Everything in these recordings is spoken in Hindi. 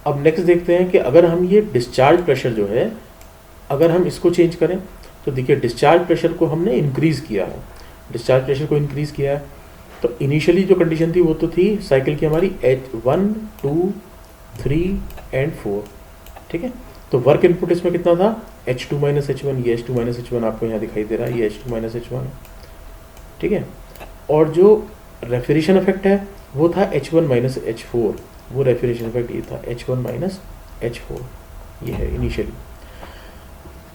अब नेक्स्ट देखते हैं कि अगर हम ये डिस्चार्ज प्रेशर जो है, अगर हम इसको चेंज करें तो देखिए डिस्चार्ज प्रेशर को हमने इंक्रीज़ किया है, डिस्चार्ज प्रेशर को इंक्रीज़ किया है। तो इनिशियली जो कंडीशन थी वो तो थी साइकिल की हमारी H1 2 3 एंड 4, ठीक है। तो वर्क इनपुट इसमें कितना था, H2 माइनस H1, ये H2 माइनस H1 आपको यहाँ दिखाई दे रहा है, ये H2 माइनस H1 है, ठीक है। और जो रेफ्रिजरेशन इफेक्ट है वो था H1 माइनस H4, वो रेफ्रिजरेशन इफेक्ट ये था H1 माइनस H4, ये है इनिशियली।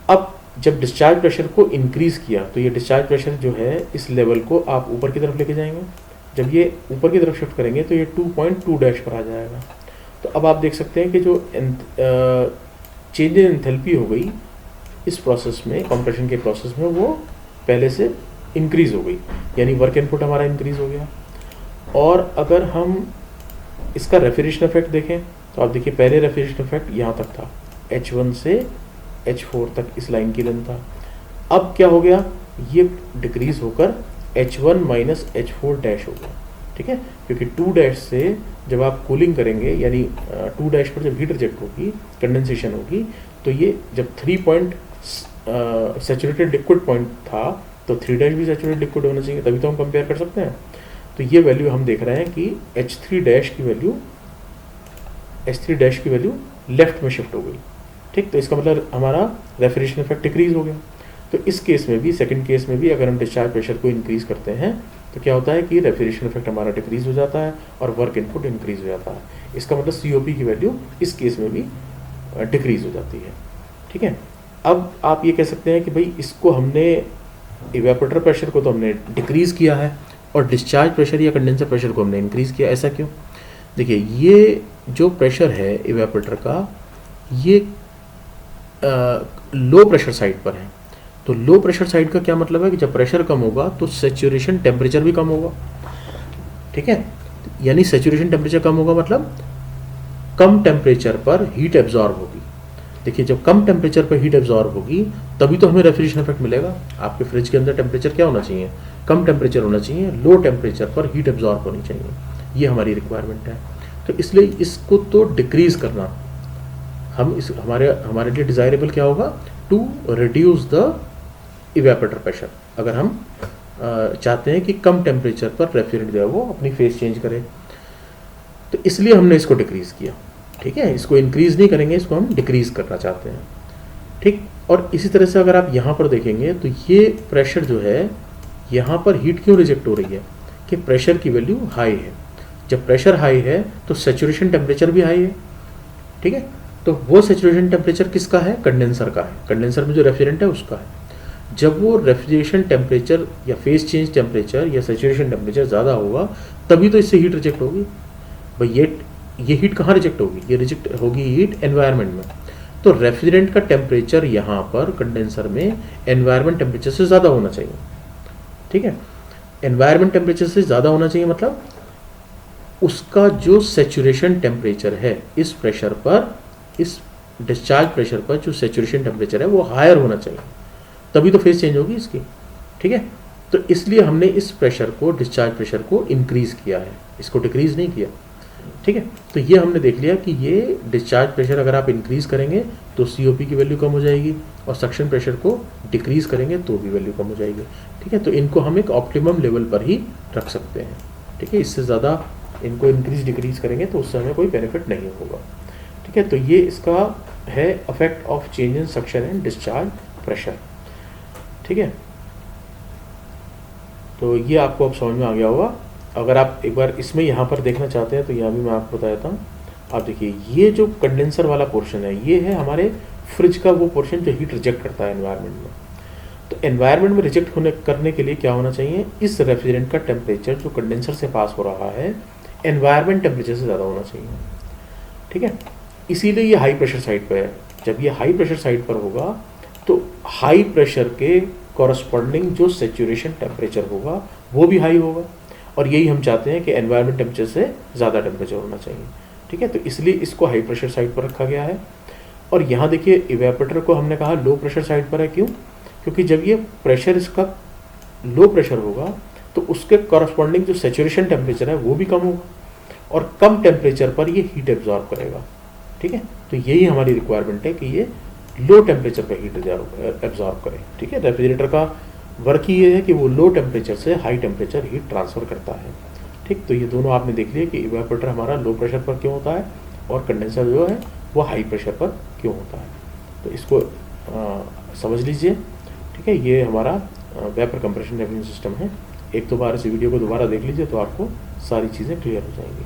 अब जब डिस्चार्ज प्रेशर को इंक्रीज़ किया तो ये डिस्चार्ज प्रेशर जो है इस लेवल को आप ऊपर की तरफ लेके जाएंगे, जब ये ऊपर की तरफ शिफ्ट करेंगे तो ये 2.2 डैश पर आ जाएगा। तो अब आप देख सकते हैं कि जो चेंज इन एंथैल्पी हो गई इस प्रोसेस में, कंप्रेशन के प्रोसेस में, वो पहले से इंक्रीज़ हो गई, यानी वर्क इनपुट हमारा इंक्रीज़ हो गया। और अगर हम इसका रेफ्रिजरेशन इफेक्ट देखें तो आप देखिए पहले रेफ्रिजरेशन इफेक्ट यहाँ तक था, H1 से H4 तक इस लाइन की लेंथ था। अब क्या हो गया, ये डिक्रीज होकर H1 माइनस H4 डैश हो गया, ठीक है। क्योंकि 2 डैश से जब आप कूलिंग करेंगे, यानी 2 डैश पर जब हीट रिजेक्ट होगी, कंडेंसेशन होगी, तो ये जब 3 पॉइंट सैचुरेटेड लिक्विड पॉइंट था तो 3 डैश भी सैचुरेटेड लिक्विड होना चाहिए, तभी तो हम कंपेयर कर सकते हैं। तो ये वैल्यू हम देख रहे हैं कि H3 डैश की वैल्यू लेफ्ट में शिफ्ट हो गई, ठीक। तो इसका मतलब हमारा रेफ्रिजरेशन इफेक्ट डिक्रीज हो गया। तो इस केस में भी, सेकंड केस में भी अगर हम डिस्चार्ज प्रेशर को इंक्रीज करते हैं तो क्या होता है कि रेफ्रिजरेशन इफेक्ट हमारा डिक्रीज हो जाता है और वर्क इनपुट इंक्रीज हो जाता है। इसका मतलब COP की वैल्यू इस केस में भी डिक्रीज हो जाती है, ठीक है। अब आप ये कह सकते हैं कि भाई इसको हमने, इवेपोरेटर प्रेशर को तो हमने डिक्रीज किया है और डिस्चार्ज प्रेशर या कंडेंसर प्रेशर को हमने इंक्रीज किया, ऐसा क्यों? देखिए ये जो प्रेशर है इवेपोरेटर का, ये लो प्रेशर साइड पर है। तो लो प्रेशर साइड का क्या मतलब है कि जब प्रेशर कम होगा तो सैचुरेशन टेम्परेचर भी कम होगा, ठीक है। यानी सैचुरेशन टेम्परेचर कम होगा मतलब कम टेम्परेचर पर हीट एब्जॉर्ब होगी। देखिए जब कम टेम्परेचर पर हीट एब्जॉर्ब होगी तभी तो हमें रेफ्रिजरेशन इफेक्ट मिलेगा। आपके फ्रिज के अंदर टेम्परेचर क्या होना चाहिए, कम टेम्परेचर होना चाहिए, लो टेम्परेचर पर हीट एब्जॉर्ब होनी चाहिए, ये हमारी रिक्वायरमेंट है। तो इसलिए इसको तो डिक्रीज करना हम इस हमारे लिए डिजायरेबल क्या होगा, to reduce the evaporator pressure. अगर हम चाहते हैं कि कम टेम्परेचर पर रेफ्रिजरेंट जो है वो अपनी फेस चेंज करे, तो इसलिए हमने इसको डिक्रीज किया, ठीक है। इसको इंक्रीज नहीं करेंगे, इसको हम डिक्रीज करना चाहते हैं, ठीक। और इसी तरह से अगर आप यहाँ पर देखेंगे तो ये प्रेशर जो है, यहाँ पर हीट क्यों रिजेक्ट हो रही है कि प्रेशर की वैल्यू हाई है। जब प्रेशर हाई है तो सैचुरेशन टेम्परेचर भी हाई है, ठीक है। तो वो सैचुरेशन टेम्परेचर किसका है, कंडेंसर का है, कंडेंसर में जो रेफ्रिजरेंट है उसका है। जब वो रेफ्रिजरेशन टेम्परेचर या फेस चेंज टेम्परेचर या सैचुरेशन टेम्परेचर ज़्यादा होगा तभी तो इससे हीट रिजेक्ट होगी। भाई ये हीट कहाँ रिजेक्ट होगी, ये रिजेक्ट होगी हीट एनवायरनमेंट में। तो रेफ्रिजरेंट का टेम्परेचर यहाँ पर कंडेंसर में एनवायरनमेंट टेम्परेचर से ज़्यादा होना चाहिए, ठीक है। एनवायरनमेंट टेम्परेचर से ज़्यादा होना चाहिए मतलब उसका जो सैचुरेशन टेम्परेचर है इस प्रेशर पर, इस डिस्चार्ज प्रेशर पर जो सैचुरेशन टेम्परेचर है वो हायर होना चाहिए, तभी तो फेस चेंज होगी इसकी, ठीक है। तो इसलिए हमने इस प्रेशर को, डिस्चार्ज प्रेशर को इंक्रीज किया है, इसको डिक्रीज नहीं किया, ठीक है। तो ये हमने देख लिया कि ये डिस्चार्ज प्रेशर अगर आप इंक्रीज करेंगे तो COP की वैल्यू कम हो जाएगी और सक्शन प्रेशर को डिक्रीज करेंगे तो भी वैल्यू कम हो जाएगी, ठीक है। तो इनको हम एक ऑप्टिमम लेवल पर ही रख सकते हैं, ठीक है। इससे ज़्यादा इनको इंक्रीज डिक्रीज करेंगे तो उससे हमें कोई बेनिफिट नहीं होगा, ठीक है। तो ये इसका है effect of change in suction and discharge pressure, ठीक है। तो ये आपको अब समझ में आ गया होगा। अगर आप एक बार इसमें यहाँ पर देखना चाहते हैं तो यहाँ भी मैं आपको बता देता हूँ। आप देखिए ये जो कंडेंसर वाला पोर्शन है ये है हमारे फ्रिज का वो पोर्शन जो हीट रिजेक्ट करता है एनवायरनमेंट में। तो एनवायरनमेंट में रिजेक्ट करने के लिए क्या होना चाहिए, इस रेफ्रिजरेंट का टेम्परेचर जो कंडेंसर से पास हो रहा है एनवायरनमेंट टेम्परेचर से ज़्यादा होना चाहिए, ठीक है। इसीलिए ये हाई प्रेशर साइड पर है। जब ये हाई प्रेशर साइड पर होगा तो हाई प्रेशर के कॉरस्पॉन्डिंग जो सैचुरेशन टेम्परेचर होगा वो भी हाई होगा, और यही हम चाहते हैं कि एनवायरनमेंट टेम्परेचर से ज़्यादा टेम्परेचर होना चाहिए, ठीक है। तो इसलिए इसको हाई प्रेशर साइड पर रखा गया है। और यहाँ देखिए इवेपोरेटर को हमने कहा लो प्रेशर साइड पर है, क्यों? क्योंकि जब ये प्रेशर इसका लो प्रेशर होगा तो उसके कॉरस्पॉन्डिंग जो सैचुरेशन टेम्परेचर है वो भी कम होगा और कम टेम्परेचर पर ये हीट एब्जॉर्ब करेगा, ठीक है। तो यही हमारी रिक्वायरमेंट है कि ये लो टेम्परेचर पे हीट एब्जॉर्ब करे। ठीक है, रेफ्रिजरेटर का वर्क ही ये है कि वो लो टेम्परेचर से हाई टेम्परेचर हीट ट्रांसफ़र करता है। ठीक, तो ये दोनों आपने देख लिया कि इवेपोरेटर हमारा लो प्रेशर पर क्यों होता है और कंडेंसर जो है वो हाई प्रेशर पर क्यों होता है। तो इसको समझ लीजिए। ठीक है, ये हमारा वेपर कंप्रेशन रेफ्रिजरेशन सिस्टम है। एक दो बार इस वीडियो को दोबारा देख लीजिए तो आपको सारी चीज़ें क्लियर हो जाएंगी।